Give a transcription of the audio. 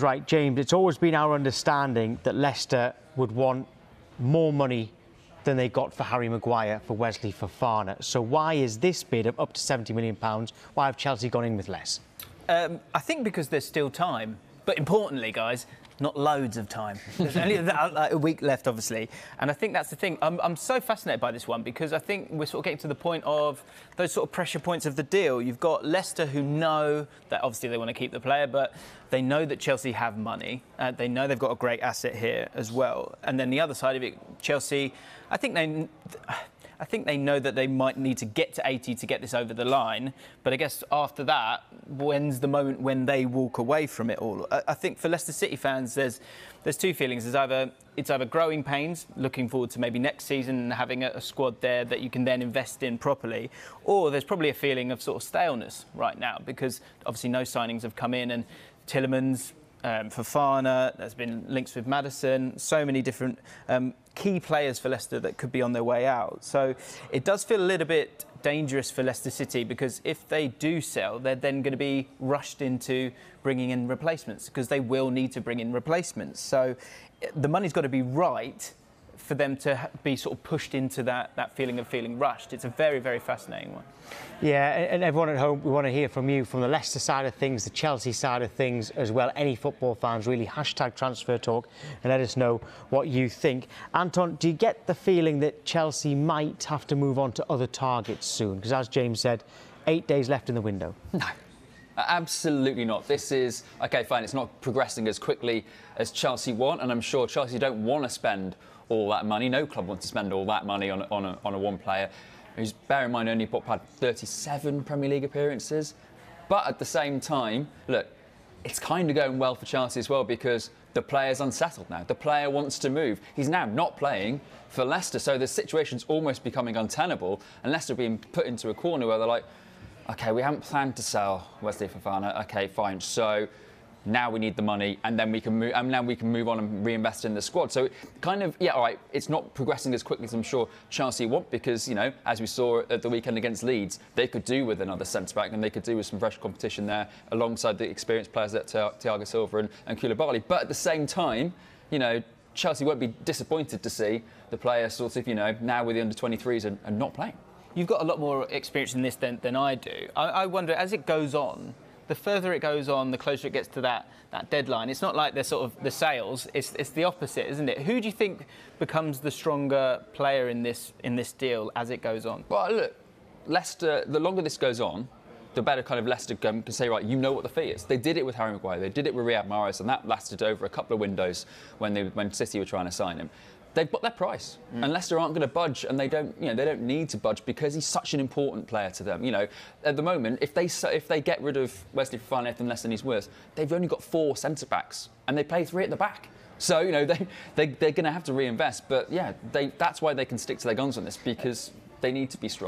Right, James, it's always been our understanding that Leicester would want more money than they got for Harry Maguire for Weslay Fofana. So why is this bid of up to £70 million? Why have Chelsea gone in with less? I think because there's still time. But importantly, guys, not loads of time. There's only like a week left, obviously. And I think that's the thing. I'm so fascinated by this one because I think we're sort of getting to the point of those sort of pressure points of the deal. You've got Leicester who know that obviously they want to keep the player, but they know that Chelsea have money. They know they've got a great asset here as well. And then the other side of it, Chelsea, I think they know that they might need to get to 80 to get this over the line. But I guess after that, when's the moment when they walk away from it all? I think for Leicester City fans, there's two feelings. It's either growing pains, looking forward to maybe next season and having a squad there that you can then invest in properly, or there's probably a feeling of sort of staleness right now because obviously no signings have come in and Tielemans, Fofana, there's been links with Maddison, so many different key players for Leicester that could be on their way out. So it does feel a little bit dangerous for Leicester City because if they do sell, they're then going to be rushed into bringing in replacements because they will need to bring in replacements. So the money's got to be right for them to be sort of pushed into that feeling of feeling rushed. It's a very, very fascinating one. Yeah, and everyone at home, we want to hear from you, from the Leicester side of things, the Chelsea side of things as well. Any football fans, really, hashtag transfer talk, and let us know what you think. Anton, do you get the feeling that Chelsea might have to move on to other targets soon? Because as James said, 8 days left in the window. No. Absolutely not. This is, OK, fine, it's not progressing as quickly as Chelsea want, and I'm sure Chelsea don't want to spend all that money. No club wants to spend all that money on a one player who's, bear in mind, only had 37 Premier League appearances. But at the same time, look, it's kind of going well for Chelsea as well because the player's unsettled now. The player wants to move. He's now not playing for Leicester, so the situation's almost becoming untenable, and Leicester being put into a corner where they're like, OK, we haven't planned to sell Weslay Fofana. OK, fine. So now we need the money, and then we can move. And now we can move on and reinvest in the squad. So kind of, yeah, all right. It's not progressing as quickly as I'm sure Chelsea want because, you know, as we saw at the weekend against Leeds, they could do with another centre back, and they could do with some fresh competition there alongside the experienced players that Thiago Silva and Koulibaly. But at the same time, you know, Chelsea won't be disappointed to see the player sort of, you know, now with the under-23s and not playing. You've got a lot more experience in this than I do. I wonder, as it goes on, the further it goes on, the closer it gets to that deadline. It's not like they're sort of the sales. It's the opposite, isn't it? Who do you think becomes the stronger player in this deal as it goes on? Well, look, Leicester. The longer this goes on, the better kind of Leicester can say, right, you know what the fee is. They did it with Harry Maguire. They did it with Riyad Mahrez, and that lasted over a couple of windows when City were trying to sign him. They've got their price, and Leicester aren't going to budge, and they don't need to budge because he's such an important player to them. You know, at the moment, if they get rid of Wesley Fofana, anything less than he's worth, they've only got 4 centre backs, and they play 3 at the back. So you know they're going to have to reinvest. But yeah, that's why they can stick to their guns on this because they need to be strong.